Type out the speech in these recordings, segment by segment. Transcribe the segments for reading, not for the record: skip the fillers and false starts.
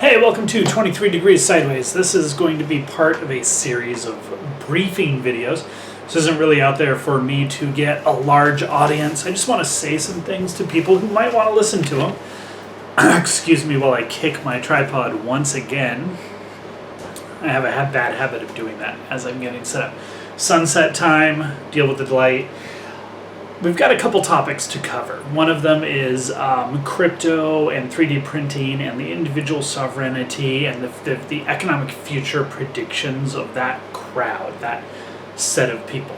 Hey, welcome to 23 Degrees Sideways. This is going to be part of a series of briefing videos. This isn't really out there for me to get a large audience. I just want to say some things to people who might want to listen to them. Excuse me while I kick my tripod once again. I have a bad habit of doing that as I'm getting set up. Sunset time, deal with the light. We've got a couple topics to cover. One of them is crypto and 3D printing and the individual sovereignty and the economic future predictions of that crowd, that set of people.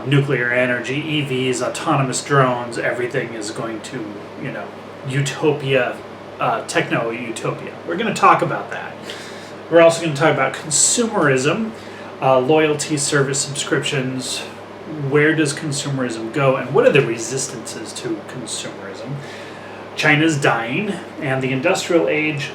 Nuclear energy, EVs, autonomous drones, everything is going to, utopia, techno-utopia. We're going to talk about that. We're also going to talk about consumerism, loyalty service subscriptions. Where does consumerism go, and what are the resistances to consumerism? China's dying, and the industrial age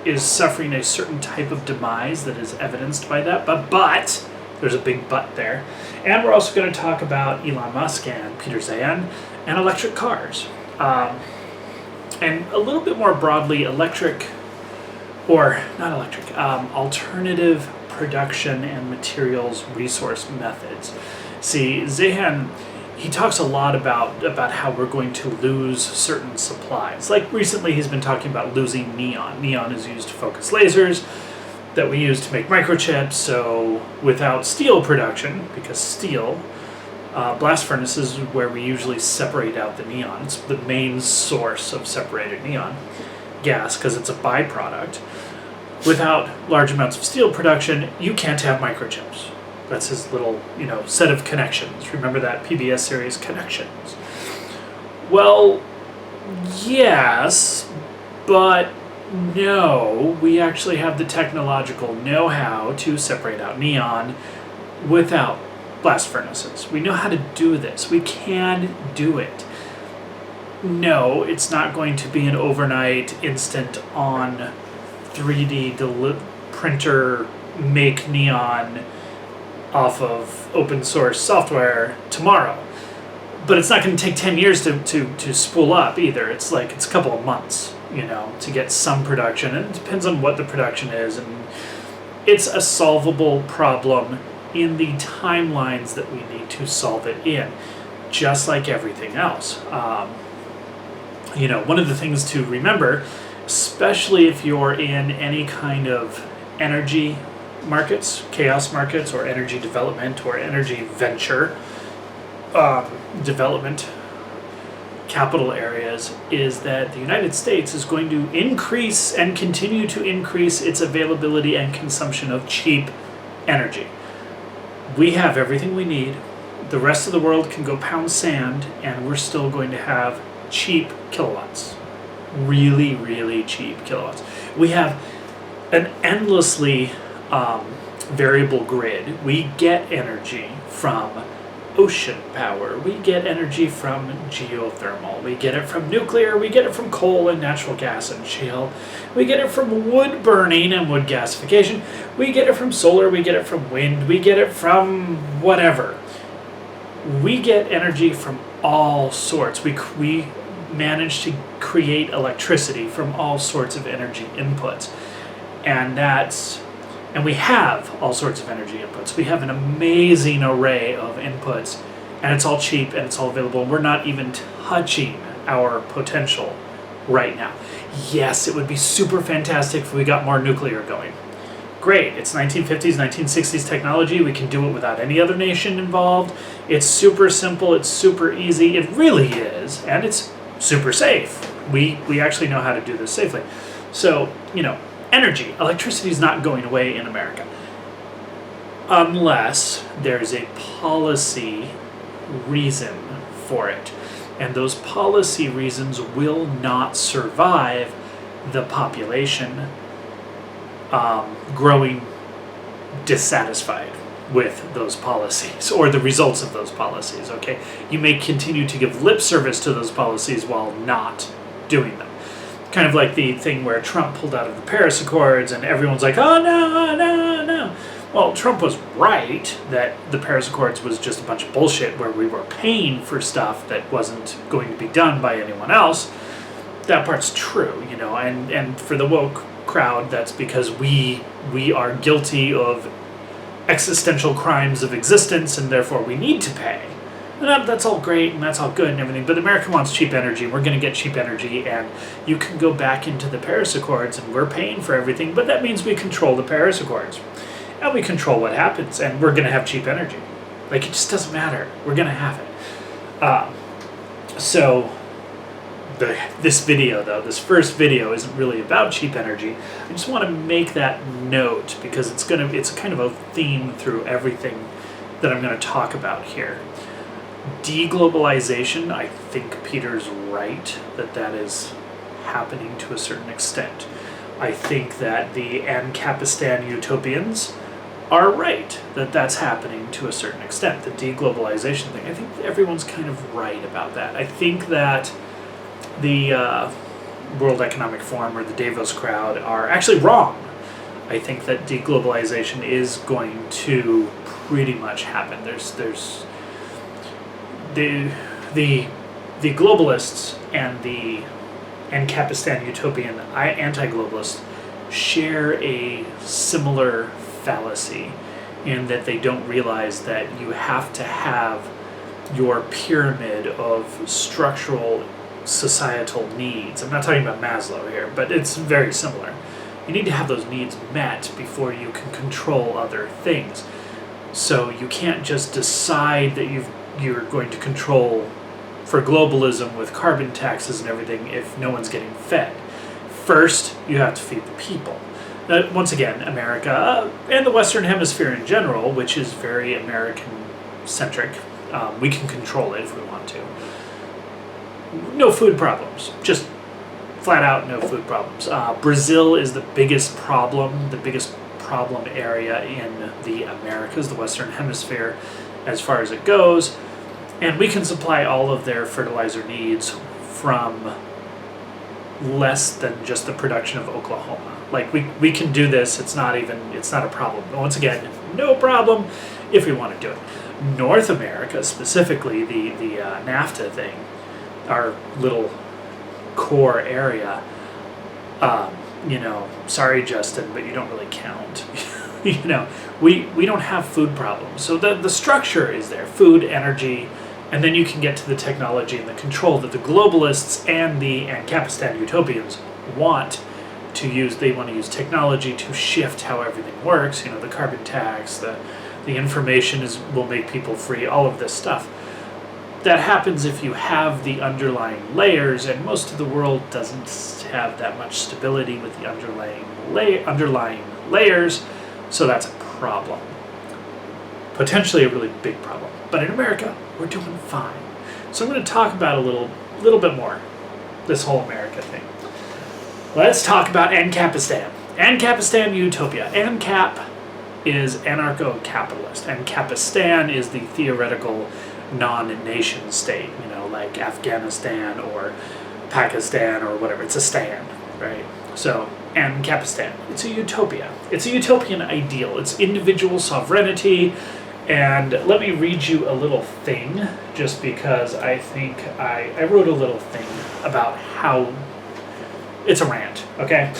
is suffering a certain type of demise that is evidenced by that, but there's a big but there. And we're also going to talk about Elon Musk and Peter Zeihan and electric cars. And a little bit more broadly, alternative production and materials resource methods. See, Zeihan, he talks a lot about how we're going to lose certain supplies. Like recently he's been talking about losing neon. Neon is used to focus lasers that we use to make microchips, so without steel production, because steel, blast furnaces is where we usually separate out the neon. It's the main source of separated neon gas because it's a byproduct. Without large amounts of steel production, you can't have microchips. That's his little, set of connections. Remember that PBS series, Connections? Well, yes, but no. We actually have the technological know-how to separate out neon without blast furnaces. We know how to do this. We can do it. No, it's not going to be an overnight, instant on 3D printer make neon off of open source software tomorrow. But it's not going to take 10 years to spool up either. It's a couple of months, to get some production. And it depends on what the production is. And it's a solvable problem in the timelines that we need to solve it in, just like everything else. One of the things to remember, especially if you're in any kind of energy markets, chaos markets, or energy development, or energy venture development capital areas, is that the United States is going to increase and continue to increase its availability and consumption of cheap energy. We have everything we need. The rest of the world can go pound sand, and we're still going to have cheap kilowatts. Really, really cheap kilowatts. We have an endlessly variable grid. We get energy from ocean power. We get energy from geothermal. We get it from nuclear. We get it from coal and natural gas and shale. We get it from wood burning and wood gasification. We get it from solar. We get it from wind. We get it from whatever. We get energy from all sorts. We manage to create electricity from all sorts of energy inputs. And we have all sorts of energy inputs. We have an amazing array of inputs, and it's all cheap and it's all available. We're not even touching our potential right now. Yes, it would be super fantastic if we got more nuclear going. Great, it's 1950s, 1960s technology. We can do it without any other nation involved. It's super simple, it's super easy. It really is, and it's super safe. We actually know how to do this safely. So, energy, electricity is not going away in America unless there's a policy reason for it. And those policy reasons will not survive the population growing dissatisfied with those policies or the results of those policies, okay? You may continue to give lip service to those policies while not doing them. Kind of like the thing where Trump pulled out of the Paris Accords and everyone's like, oh no. Well, Trump was right that the Paris Accords was just a bunch of bullshit where we were paying for stuff that wasn't going to be done by anyone else. that part's true, you know, and for the woke crowd, that's because we are guilty of existential crimes of existence, and therefore we need to pay. And that's all great, and that's all good and everything, but America wants cheap energy, and we're going to get cheap energy, and you can go back into the Paris Accords, and we're paying for everything, but that means we control the Paris Accords. And we control what happens, and we're going to have cheap energy. Like, it just doesn't matter. We're going to have it. So, this video, though, this first video isn't really about cheap energy. I just want to make that note, because it's kind of a theme through everything that I'm going to talk about here. Deglobalization, I think Peter's right that is happening to a certain extent. I think that the Ancapistan utopians are right that that's happening to a certain extent. The deglobalization thing, I think everyone's kind of right about that. I think that the World Economic Forum or the Davos crowd are actually wrong. I think that deglobalization is going to pretty much happen. There's the globalists and the Ancapistan utopian anti-globalists share a similar fallacy in that they don't realize that you have to have your pyramid of structural societal needs. I'm not talking about Maslow here, but it's very similar. You need to have those needs met before you can control other things. So you can't just decide that you're going to control for globalism with carbon taxes and everything if no one's getting fed. First, you have to feed the people. Once again, America and the Western Hemisphere in general, which is very American-centric, we can control it if we want to. No food problems. Just flat out no food problems. Brazil is the biggest problem area in the Americas, the Western Hemisphere, as far as it goes. And we can supply all of their fertilizer needs from less than just the production of Oklahoma. Like, we can do this. It's not a problem. Once again, no problem if we want to do it. North America, specifically the NAFTA thing, our little core area, sorry, Justin, but you don't really count. We don't have food problems. So the structure is there, food, energy, and then you can get to the technology and the control that the globalists and the Ancapistan utopians want to use. They want to use technology to shift how everything works. The carbon tax, the information will make people free, all of this stuff. That happens if you have the underlying layers, and most of the world doesn't have that much stability with the underlying layers, so that's a problem. Potentially a really big problem. But in America, we're doing fine. So I'm going to talk about a little bit more this whole America thing. Let's talk about Ancapistan. Ancapistan utopia. ANCAP is anarcho-capitalist. Ancapistan is the theoretical non-nation state, like Afghanistan or Pakistan or whatever. It's a stan, right? So, Ancapistan. It's a utopia. It's a utopian ideal. It's individual sovereignty. And let me read you a little thing, just because I think I wrote a little thing about how it's a rant, okay?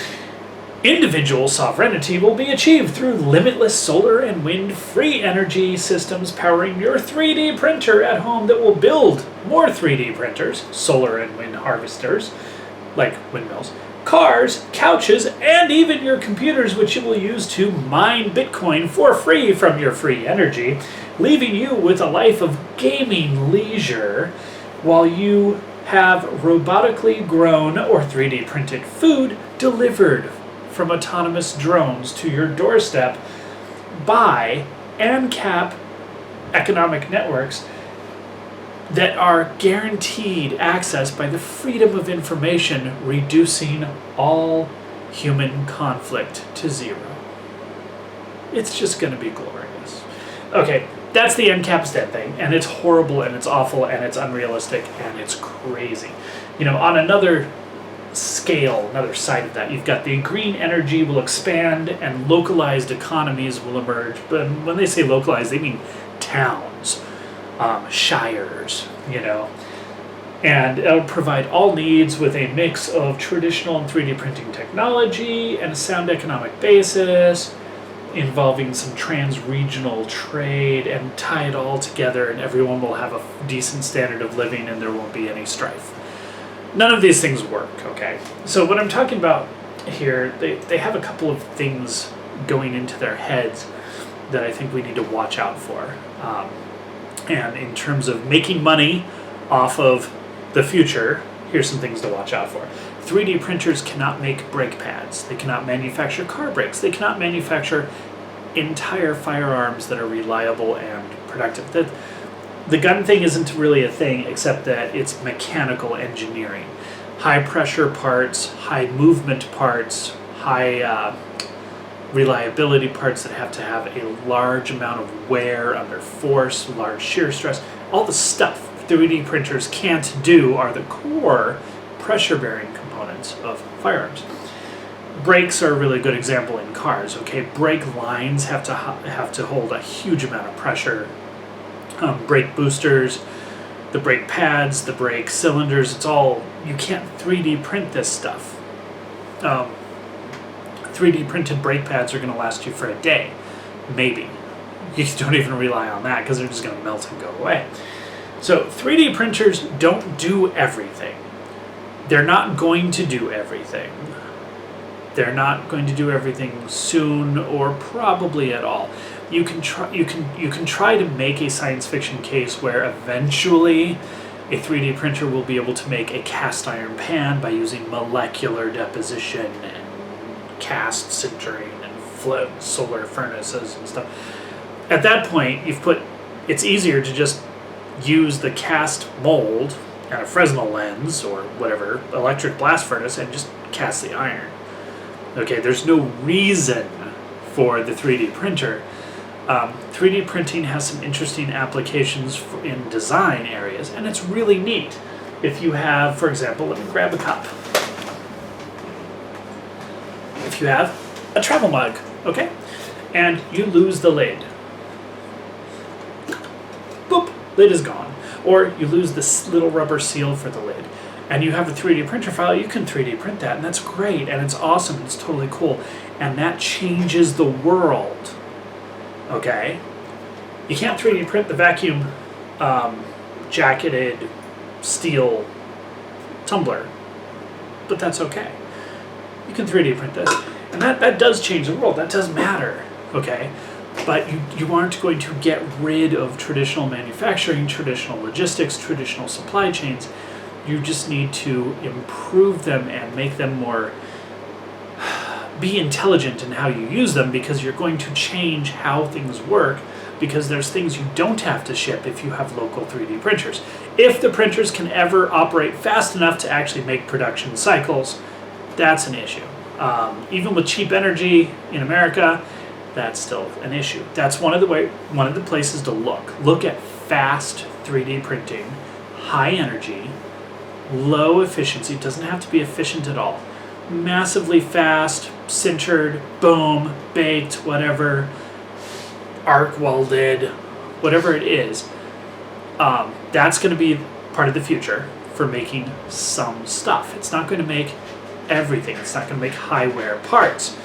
Individual sovereignty will be achieved through limitless solar and wind free energy systems powering your 3D printer at home that will build more 3D printers, solar and wind harvesters, like windmills, cars, couches, and even your computers, which you will use to mine Bitcoin for free from your free energy, leaving you with a life of gaming leisure while you have robotically grown or 3D printed food delivered from autonomous drones to your doorstep by ANCAP economic networks that are guaranteed access by the freedom of information, reducing all human conflict to zero. It's just going to be glorious. Okay, that's the Ancapistan thing, and it's horrible, and it's awful, and it's unrealistic, and it's crazy. On another scale, another side of that, you've got the green energy will expand and localized economies will emerge. But when they say localized, they mean towns, shires, And it'll provide all needs with a mix of traditional and 3D printing technology and a sound economic basis, involving some trans-regional trade, and tie it all together, and everyone will have a decent standard of living and there won't be any strife. None of these things work, okay? So what I'm talking about here, they have a couple of things going into their heads that I think we need to watch out for. And in terms of making money off of the future, here's some things to watch out for. 3D printers cannot make brake pads. They cannot manufacture car brakes. They cannot manufacture entire firearms that are reliable and productive. The gun thing isn't really a thing, except that it's mechanical engineering. High pressure parts, high movement parts, high reliability parts that have to have a large amount of wear under force, large shear stress. All the stuff 3D printers can't do are the core pressure-bearing components of firearms. Brakes are a really good example in cars. Okay, brake lines have to hold a huge amount of pressure. Brake boosters, the brake pads, the brake cylinders, it's all, you can't 3D print this stuff. 3D printed brake pads are going to last you for a day, maybe. You don't even rely on that because they're just going to melt and go away. So 3D printers don't do everything. They're not going to do everything. They're not going to do everything soon or probably at all. You can try to make a science fiction case where eventually a 3D printer will be able to make a cast iron pan by using molecular deposition and cast sintering and solar furnaces and stuff. At that point, it's easier to just use the cast mold and a Fresnel lens or whatever, electric blast furnace, and just cast the iron. Okay, there's no reason for the 3D printer. 3D printing has some interesting applications in design areas, and it's really neat. If you have, for example, let me grab a cup. If you have a travel mug, okay, and you lose the lid, boop, lid is gone. Or you lose this little rubber seal for the lid, and you have a 3D printer file, you can 3D print that, and that's great, and it's awesome, it's totally cool, and that changes the world, okay? You can't 3D print the vacuum jacketed steel tumbler, but that's okay. You can 3D print this, and that does change the world, that does matter, okay? But you aren't going to get rid of traditional manufacturing, traditional logistics, traditional supply chains. You just need to improve them and make them more, be intelligent in how you use them, because you're going to change how things work, because there's things you don't have to ship if you have local 3D printers. If the printers can ever operate fast enough to actually make production cycles, that's an issue. Even with cheap energy in America, that's still an issue. That's one of the places to look. Look at fast 3D printing, high energy, low efficiency. It doesn't have to be efficient at all. Massively fast, sintered, boom, baked, whatever, arc welded, whatever it is. That's going to be part of the future for making some stuff. It's not going to make everything. It's not going to make high wear parts.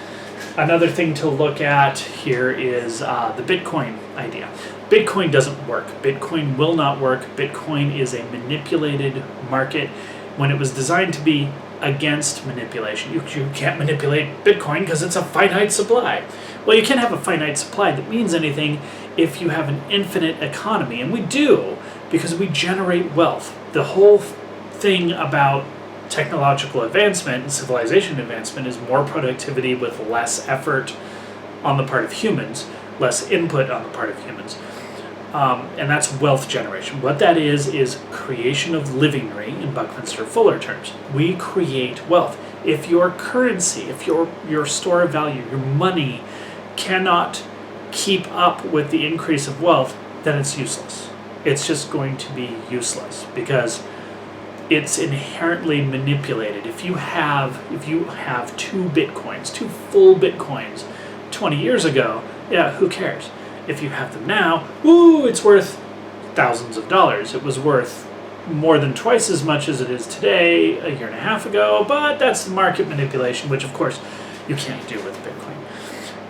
Another thing to look at here is the Bitcoin idea. Bitcoin doesn't work. Bitcoin will not work. Bitcoin is a manipulated market. When it was designed to be against manipulation, you can't manipulate Bitcoin because it's a finite supply. Well, you can't have a finite supply that means anything if you have an infinite economy, and we do, because we generate wealth. The whole thing about technological advancement and civilization advancement is more productivity with less effort on the part of humans, less input on the part of humans. And that's wealth generation. What that is creation of livingry in Buckminster Fuller terms. We create wealth. If your currency, if your store of value, your money cannot keep up with the increase of wealth, then it's useless. It's just going to be useless because it's inherently manipulated. If you have 2 bitcoins, 2 full bitcoins 20 years ago, yeah, who cares? If you have them now, ooh, it's worth thousands of dollars. It was worth more than twice as much as it is today a year and a half ago, but that's market manipulation, which of course you can't do with Bitcoin.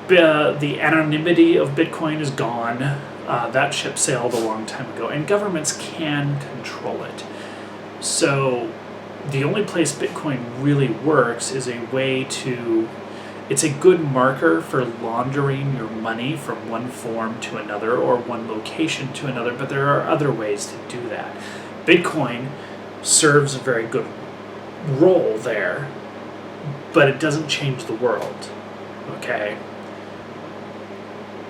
The anonymity of Bitcoin is gone. That ship sailed a long time ago, and governments can control it. So the only place Bitcoin really works is a way to, it's a good marker for laundering your money from one form to another or one location to another, but there are other ways to do that. Bitcoin serves a very good role there, but it doesn't change the world, okay?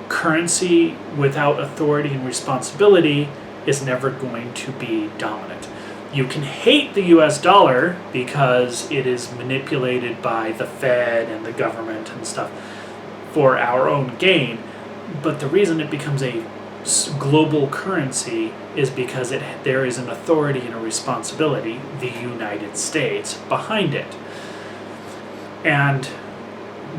Currency without authority and responsibility is never going to be dominant. You can hate the US dollar because it is manipulated by the Fed and the government and stuff for our own gain, but the reason it becomes a global currency is because there is an authority and a responsibility, the United States, behind it. And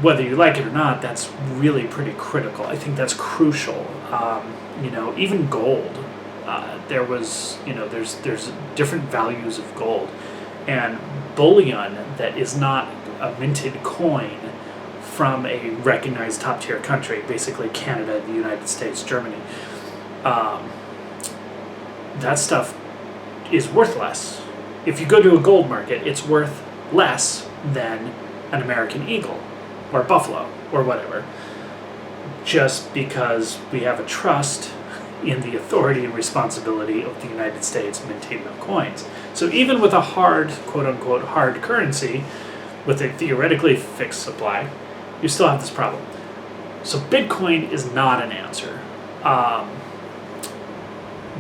whether you like it or not, that's really pretty critical. I think that's crucial. Even gold. There's different values of gold, and bullion that is not a minted coin from a recognized top tier country, basically Canada, the United States, Germany. That stuff is worth less. If you go to a gold market, it's worth less than an American eagle or buffalo or whatever, just because we have a trust in the authority and responsibility of the United States minting the coins. So even with a hard, quote-unquote, hard currency, with a theoretically fixed supply, you still have this problem. So Bitcoin is not an answer.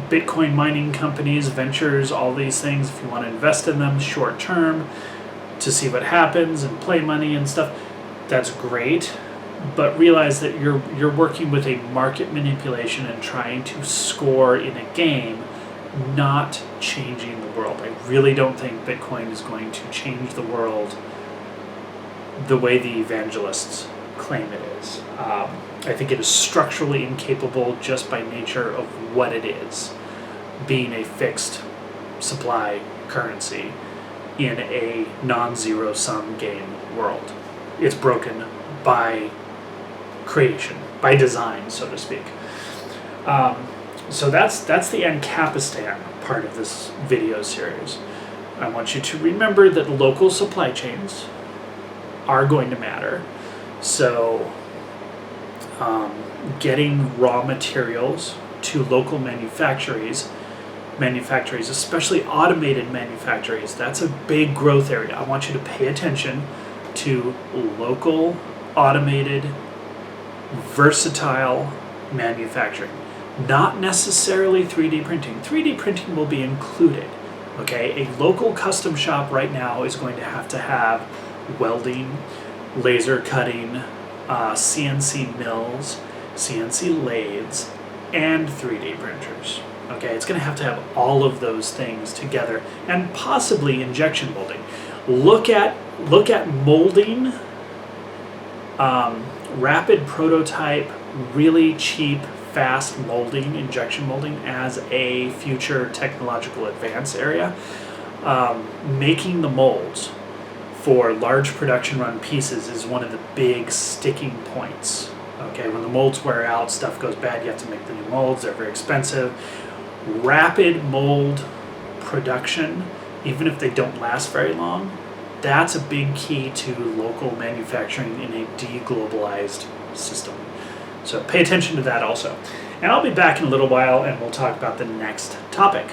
Bitcoin mining companies, ventures, all these things, if you want to invest in them short term to see what happens and play money and stuff, that's great. But realize that you're working with a market manipulation and trying to score in a game, not changing the world. I really don't think Bitcoin is going to change the world the way the evangelists claim it is. I think it is structurally incapable just by nature of what it is, being a fixed supply currency in a non-zero sum game world. It's broken by creation, by design, so to speak. So that's the Ancapistan part of this video series. I want you to remember that local supply chains are going to matter. So getting raw materials to local manufactories, especially automated manufactories, that's a big growth area. I want you to pay attention to local, automated, versatile manufacturing. Not necessarily 3D printing. 3D printing will be included. Okay, a local custom shop right now is going to have welding, laser cutting, CNC mills, CNC lathes, and 3D printers. Okay, it's going to have all of those things together, and possibly injection molding. Look at molding, rapid prototype, really cheap, fast molding, injection molding as a future technological advance area. Making the molds for large production run pieces is one of the big sticking points. Okay, when the molds wear out, stuff goes bad, you have to make the new molds, they're very expensive. Rapid mold production, even if they don't last very long, that's a big key to local manufacturing in a deglobalized system. So pay attention to that also. And I'll be back in a little while and we'll talk about the next topic.